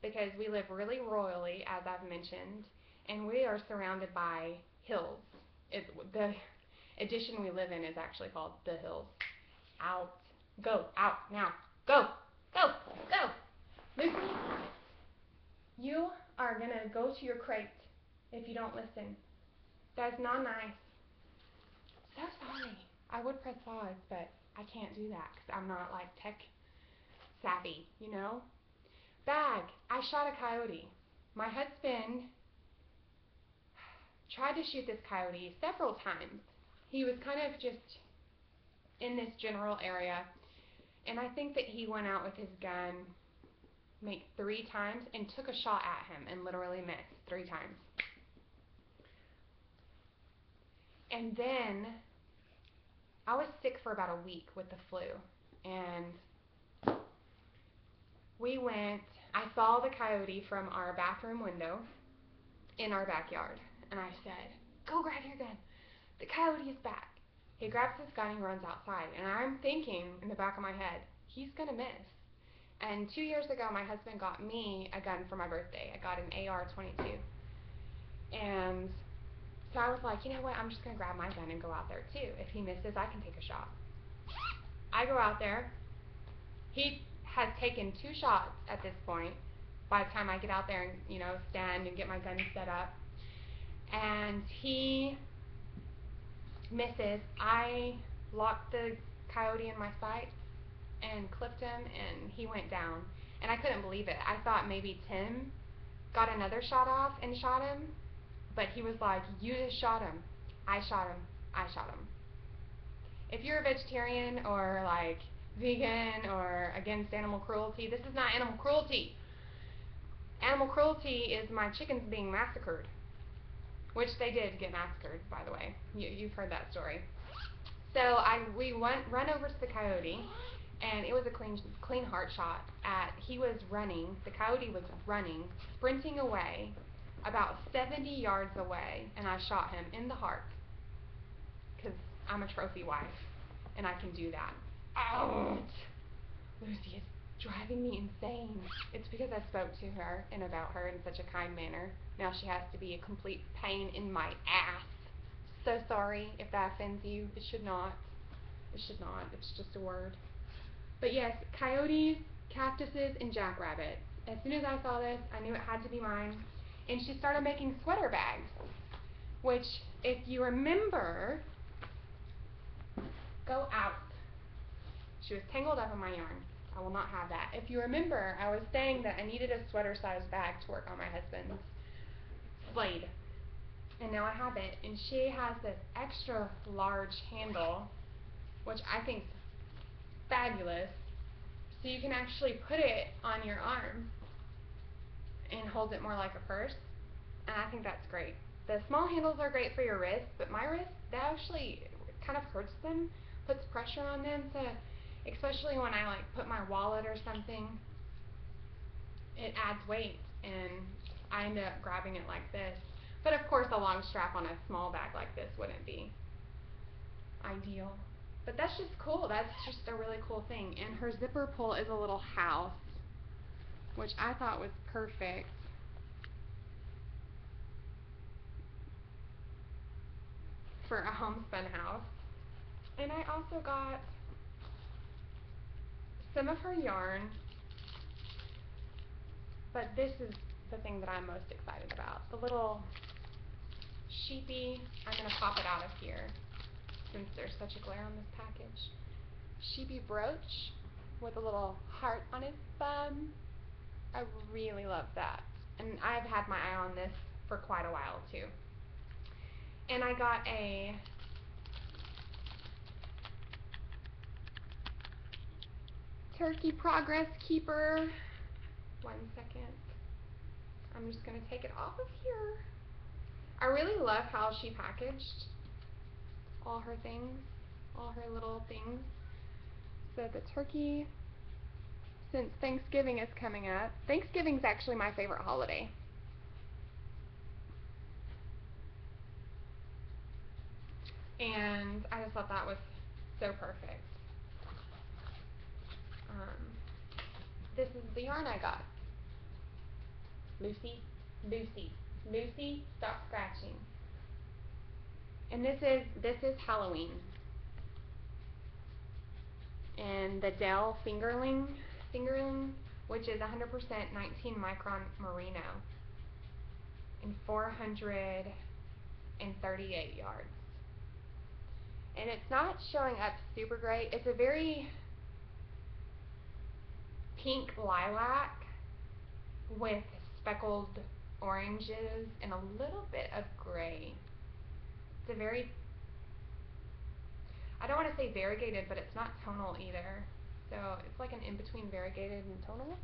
because we live really royally, as I've mentioned, and we are surrounded by hills. The edition we live in is actually called The Hills. Out. Go. Out. Now. Go. Go. Go. Lucy, you are going to go to your crate if you don't listen. That's not nice. So sorry. I would press pause, but I can't do that because I'm not like tech savvy, you know? Bag. I shot a coyote. My husband tried to shoot this coyote several times. He was kind of just in this general area, and I think that he went out with his gun maybe 3 times and took a shot at him and literally missed 3 times. And then I was sick for about a week with the flu, and we went I saw the coyote from our bathroom window in our backyard, and I said, "Go grab your gun. The coyote is back." He grabs his gun and runs outside, and I'm thinking in the back of my head, he's gonna miss. And 2 years ago, my husband got me a gun for my birthday. I got an AR-22, and so I was like, you know what? I'm just gonna grab my gun and go out there too. If he misses, I can take a shot. I go out there. He has taken 2 shots at this point by the time I get out there and, stand and get my gun set up. And he misses. I locked the coyote in my sights and clipped him, and he went down. And I couldn't believe it. I thought maybe Tim got another shot off and shot him, but he was like, "You just shot him. I shot him. I shot him." If you're a vegetarian or like vegan or against animal cruelty, this is not animal cruelty. Animal cruelty is my chickens being massacred, which they did get massacred, by the way. You've heard that story. So we run over to the coyote, and it was a clean heart shot. He was running, the coyote was running, sprinting away, about 70 yards away, and I shot him in the heart, because I'm a trophy wife, and I can do that. Ouch! Lucy is driving me insane. It's because I spoke to her and about her in such a kind manner. Now she has to be a complete pain in my ass. So sorry if that offends you. It should not. It should not. It's just a word. But yes, coyotes, cactuses, and jackrabbits. As soon as I saw this, I knew it had to be mine. And she started making sweater bags, which, if you remember, go out. She was tangled up in my yarn. I will not have that. If you remember, I was saying that I needed a sweater-sized bag to work on my husband's slade. And now I have it. And she has this extra large handle, which I think is fabulous. So you can actually put it on your arm and hold it more like a purse. And I think that's great. The small handles are great for your wrist, but my wrist, that actually kind of hurts them, puts pressure on them, especially when I put my wallet or something, it adds weight, and I end up grabbing it like this. But of course, a long strap on a small bag like this wouldn't be ideal. But that's just cool. That's just a really cool thing. And her zipper pull is a little house, which I thought was perfect. For a homespun house. And I also got some of her yarn, but this is the thing that I'm most excited about. The little sheepy, I'm going to pop it out of here since there's such a glare on this package. Sheepy brooch with a little heart on his thumb. I really love that. And I've had my eye on this for quite a while too. And I got a turkey progress keeper. 1 second. I'm just going to take it off of here. I really love how she packaged all her things, all her little things. So the turkey, since Thanksgiving is coming up, Thanksgiving's actually my favorite holiday. And I just thought that was so perfect. This is the yarn I got. Lucy, Lucy, Lucy, stop scratching. And this is Halloween. And the Dell fingerling, which is 100% 19 micron merino, and 438 yards. And it's not showing up super great. It's a very pink lilac with speckled oranges and a little bit of gray. It's a very, I don't want to say variegated, but it's not tonal either. So it's like an in-between variegated and tonal.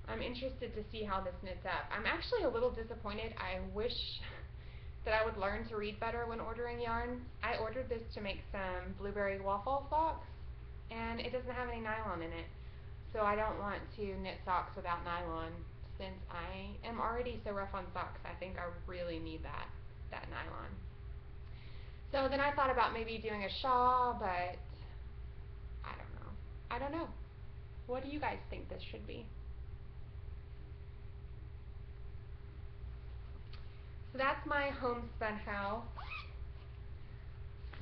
I'm interested to see how this knits up. I'm actually a little disappointed. I wish that I would learn to read better when ordering yarn. I ordered this to make some blueberry waffle socks, and it doesn't have any nylon in it. So I don't want to knit socks without nylon since I am already so rough on socks. I think I really need that nylon. So then I thought about maybe doing a shawl, but I don't know. I don't know. What do you guys think this should be? So that's my homespun hoe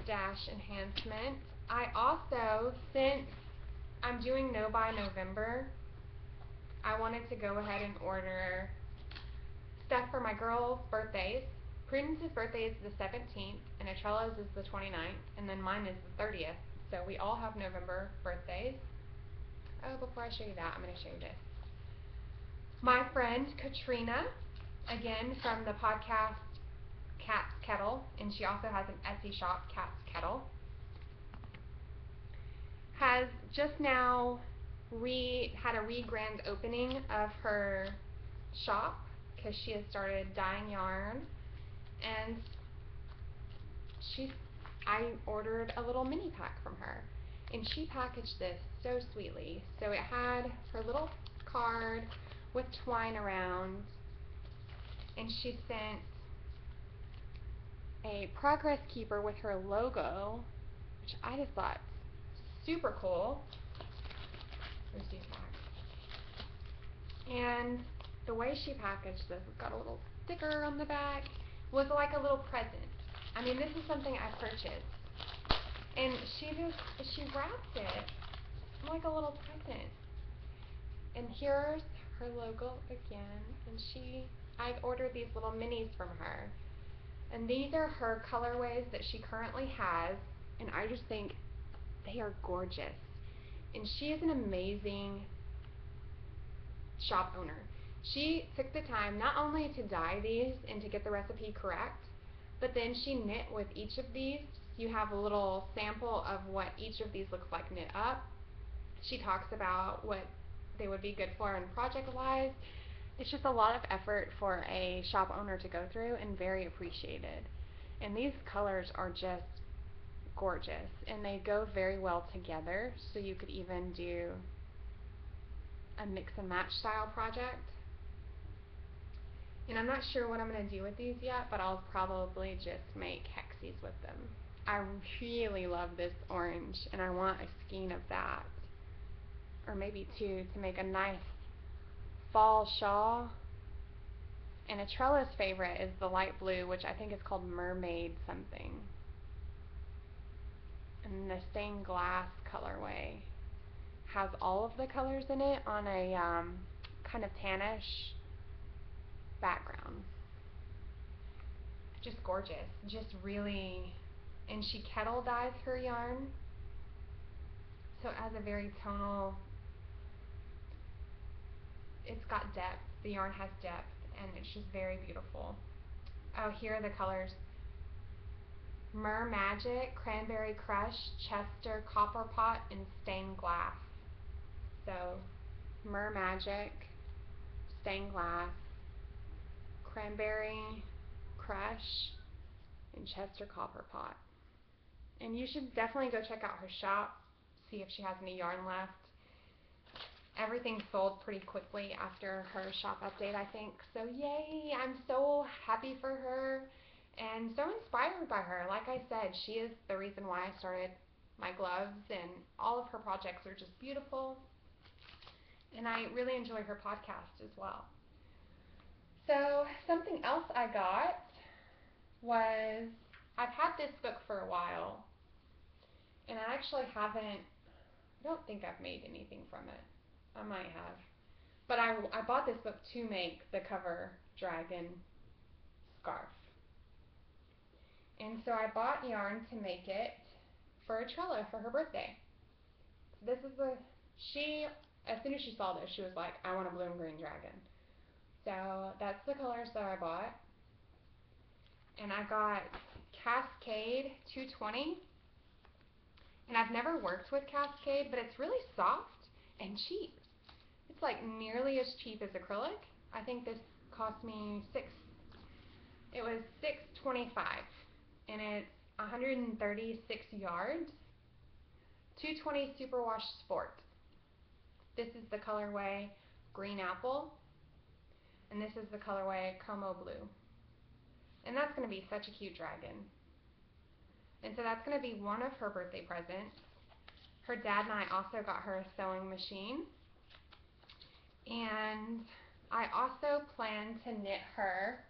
dash enhancement. I also, since I'm doing no buy November, I wanted to go ahead and order stuff for my girls' birthdays. Prudence's birthday is the 17th, and Etrella's is the 29th, and then mine is the 30th. So we all have November birthdays. Oh, before I show you that, I'm going to show you this. My friend Katrina, again from the podcast Cat's Kettle, and she also has an Etsy shop, Cat's Kettle, has just now had a re-grand opening of her shop because she has started dyeing yarn, and I ordered a little mini pack from her, and she packaged this so sweetly. So it had her little card with twine around, and she sent a progress keeper with her logo, which I just thought super cool. There's these bags. And the way she packaged this, it's got a little sticker on the back, was like a little present. I mean, this is something I purchased. And she wrapped it like a little present. And here's her logo again. And I ordered these little minis from her. And these are her colorways that she currently has. And I just think they are gorgeous. And she is an amazing shop owner. She took the time not only to dye these and to get the recipe correct, but then she knit with each of these. You have a little sample of what each of these looks like knit up. She talks about what they would be good for in project-wise. It's just a lot of effort for a shop owner to go through, and very appreciated. And these colors are just gorgeous, and they go very well together, so you could even do a mix and match style project. And I'm not sure what I'm going to do with these yet, but I'll probably just make hexies with them. I really love this orange, and I want a skein of that, or maybe two, to make a nice fall shawl. And Etrella's favorite is the light blue, which I think is called Mermaid something. And the stained glass colorway has all of the colors in it on a kind of tannish background. Just gorgeous. Just really, and she kettle dyes her yarn, so it has a very tonal, it's got depth. The yarn has depth, and it's just very beautiful. Oh, here are the colors. Mer Magic, Cranberry Crush, Chester, Copper Pot, and Stained Glass. So, Mer Magic, Stained Glass, Cranberry Crush, and Chester Copper Pot. And you should definitely go check out her shop, see if she has any yarn left. Everything sold pretty quickly after her shop update, I think. So yay, I'm so happy for her and so inspired by her. Like I said, she is the reason why I started my gloves, and all of her projects are just beautiful. And I really enjoy her podcast as well. So something else I got was, I've had this book for a while, and I actually I don't think I've made anything from it. I might have. But I bought this book to make the cover dragon scarf. And so I bought yarn to make it for Etrella for her birthday. This is as soon as she saw this, she was like, I want a blue and green dragon. So that's the colors that I bought. And I got Cascade 220. And I've never worked with Cascade, but it's really soft and cheap. It's like nearly as cheap as acrylic. I think this cost me it was $6.25, and it's 136 yards. 220 Superwash Sport. This is the colorway Green Apple, and this is the colorway Como Blue. And that's going to be such a cute dragon. And so that's going to be one of her birthday presents. Her dad and I also got her a sewing machine. And I also plan to knit her.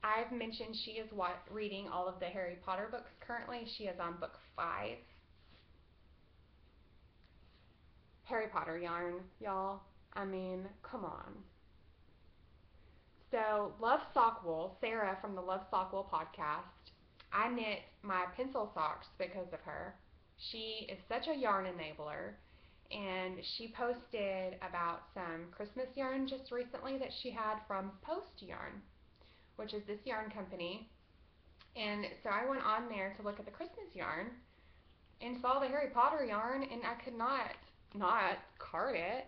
I've mentioned she is reading all of the Harry Potter books currently. She is on book 5. Harry Potter yarn, y'all. I mean, come on. So, Love Sock Wool, Sarah from the Love Sock Wool podcast, I knit my pencil socks because of her. She is such a yarn enabler, and she posted about some Christmas yarn just recently that she had from Post Yarn, which is this yarn company. And so I went on there to look at the Christmas yarn and saw the Harry Potter yarn, and I could not card it.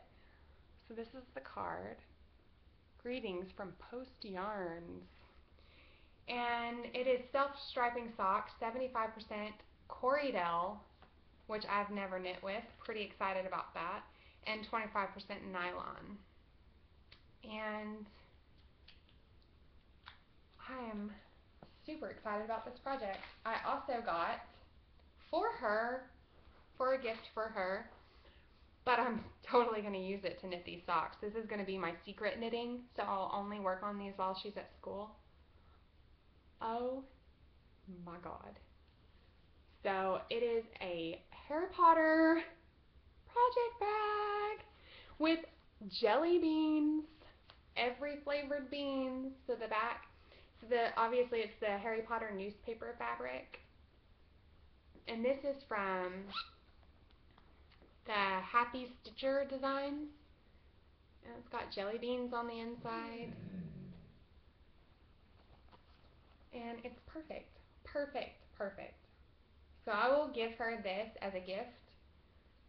So this is the card. Greetings from Post Yarns. And it is self-striping socks, 75% Corriedale, which I've never knit with. Pretty excited about that. And 25% nylon. And I am super excited about this project. I also got for a gift for her, but I'm totally going to use it to knit these socks. This is going to be my secret knitting, so I'll only work on these while she's at school. Oh my god. So it is a Harry Potter project bag with jelly beans, every flavored beans to the back. So obviously it's the Harry Potter newspaper fabric. And this is from the Happy Stitcher Designs. And it's got jelly beans on the inside. And it's perfect. Perfect. Perfect. So I will give her this as a gift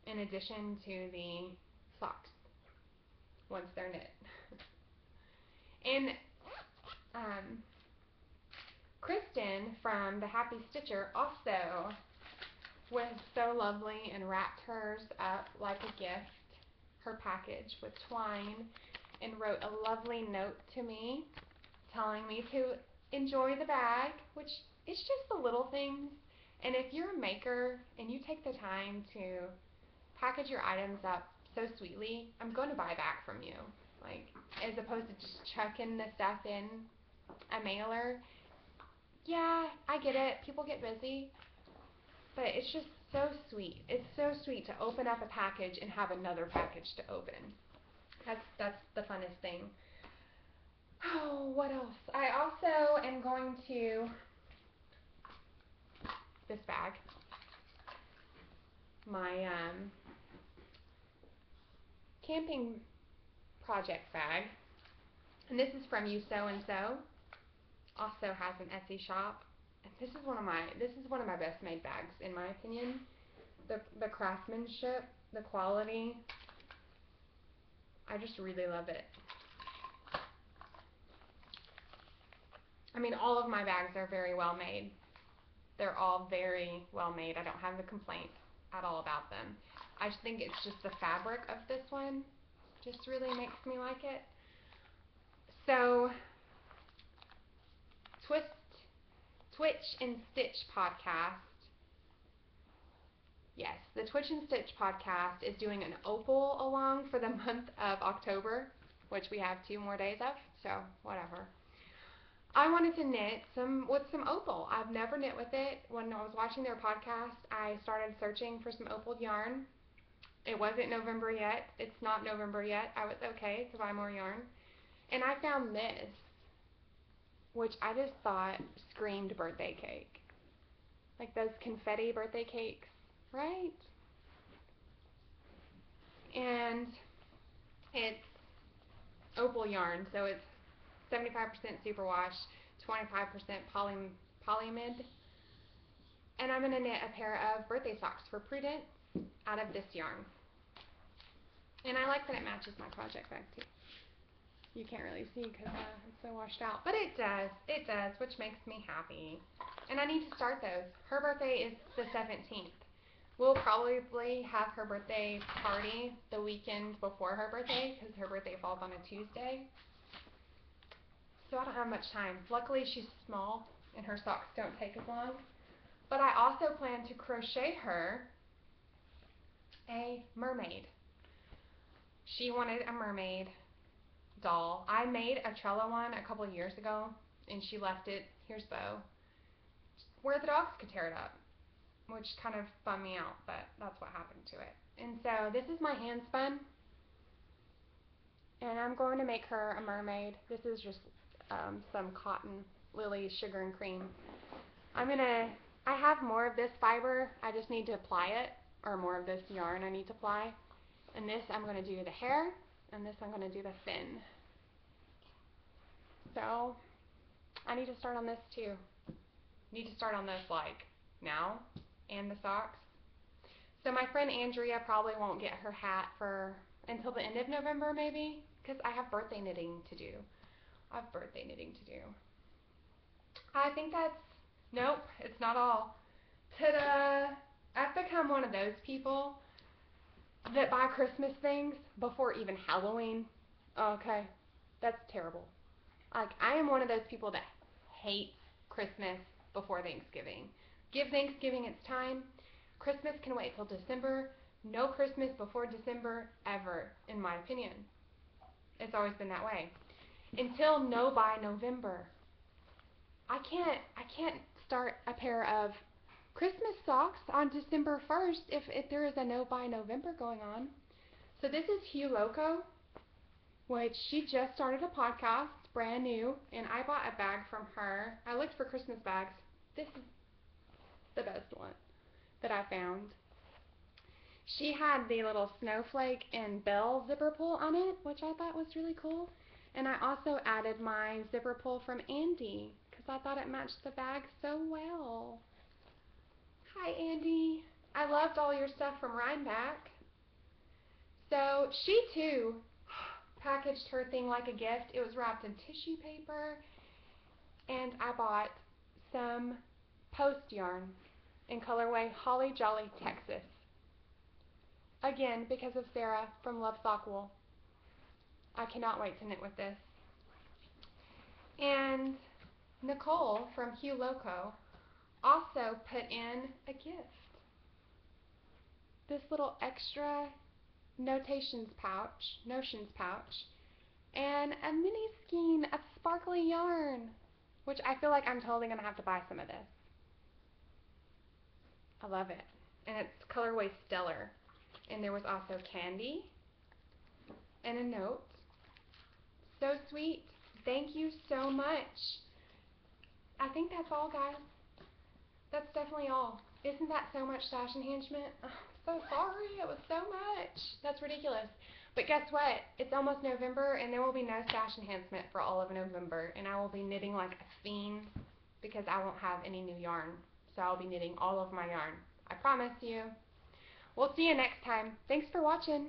in addition to the socks once they're knit. And Kristen from the Happy Stitcher also was so lovely and wrapped hers up like a gift, her package with twine, and wrote a lovely note to me telling me to enjoy the bag, which it's just the little things. And if you're a maker and you take the time to package your items up so sweetly, I'm going to buy back from you. Like, as opposed to just chucking the stuff in a mailer. Yeah, I get it. People get busy. But it's just so sweet. It's so sweet to open up a package and have another package to open. That's the funnest thing. Oh, what else? I also am going to, this bag, my camping project bag, and this is from You Sew and Sew. Also has an Etsy shop. And this is one of my best made bags in my opinion. The craftsmanship, the quality, I just really love it. I mean, all of my bags are very well made. They're all very well made. I don't have a complaint at all about them. I just think it's just the fabric of this one just really makes me like it. So, Twitch and Stitch podcast. Yes, the Twitch and Stitch podcast is doing an opal along for the month of October, which we have 2 more days of, so whatever. I wanted to knit with some opal. I've never knit with it. When I was watching their podcast, I started searching for some opal yarn. It wasn't November yet. It's not November yet. I was okay to buy more yarn. And I found this, which I just thought screamed birthday cake. Like those confetti birthday cakes, right? And it's opal yarn, so it's 75% superwash, 25% polyamide. And I'm going to knit a pair of birthday socks for Prudence out of this yarn. And I like that it matches my project bag too. You can't really see because it's so washed out. But it does, which makes me happy. And I need to start those. Her birthday is the 17th. We'll probably have her birthday party the weekend before her birthday because her birthday falls on a Tuesday. So I don't have much time. Luckily she's small and her socks don't take as long. But I also plan to crochet her a mermaid. She wanted a mermaid doll. I made a Trello one a couple of years ago and she left it, here's Bo, where the dogs could tear it up, which kind of bummed me out, but that's what happened to it. And so this is my hand spun, and I'm going to make her a mermaid. This is just some cotton lily sugar and cream. I have more of this fiber, I just need to apply it, or more of this yarn I need to apply. And this I'm going to do the hair, and this I'm going to do the fin. So I need to start on this too. Need to start on this like now, and the socks. So my friend Andrea probably won't get her hat until the end of November maybe, because I have birthday knitting to do. I think that's, nope, it's not all. Ta-da! I've become one of those people that buy Christmas things before even Halloween. Okay, that's terrible. Like, I am one of those people that hates Christmas before Thanksgiving. Give Thanksgiving its time. Christmas can wait till December. No Christmas before December ever, in my opinion. It's always been that way. Until no buy November. I can't start a pair of Christmas socks on December 1st if there is a no buy November going on. So this is Hugh Loco, which she just started a podcast, brand new, and I bought a bag from her. I looked for Christmas bags. This is the best one that I found. She had the little snowflake and bell zipper pull on it, which I thought was really cool. And I also added my zipper pull from Andy because I thought it matched the bag so well. Hi, Andy. I loved all your stuff from Rhinebeck. So she too packaged her thing like a gift. It was wrapped in tissue paper, and I bought some post yarn in colorway Holly Jolly, Texas. Again, because of Sarah from Love Sock Wool. I cannot wait to knit with this. And Nicole from Hugh Loco also put in a gift. This little extra notions pouch, and a mini skein of sparkly yarn, which I feel like I'm totally going to have to buy some of this. I love it. And it's colorway Stellar. And there was also candy and a note. So sweet. Thank you so much. I think that's all, guys. That's definitely all. Isn't that so much stash enhancement? Oh, so sorry. It was so much. That's ridiculous. But guess what? It's almost November, and there will be no stash enhancement for all of November. And I will be knitting like a fiend because I won't have any new yarn. So I'll be knitting all of my yarn. I promise you. We'll see you next time. Thanks for watching.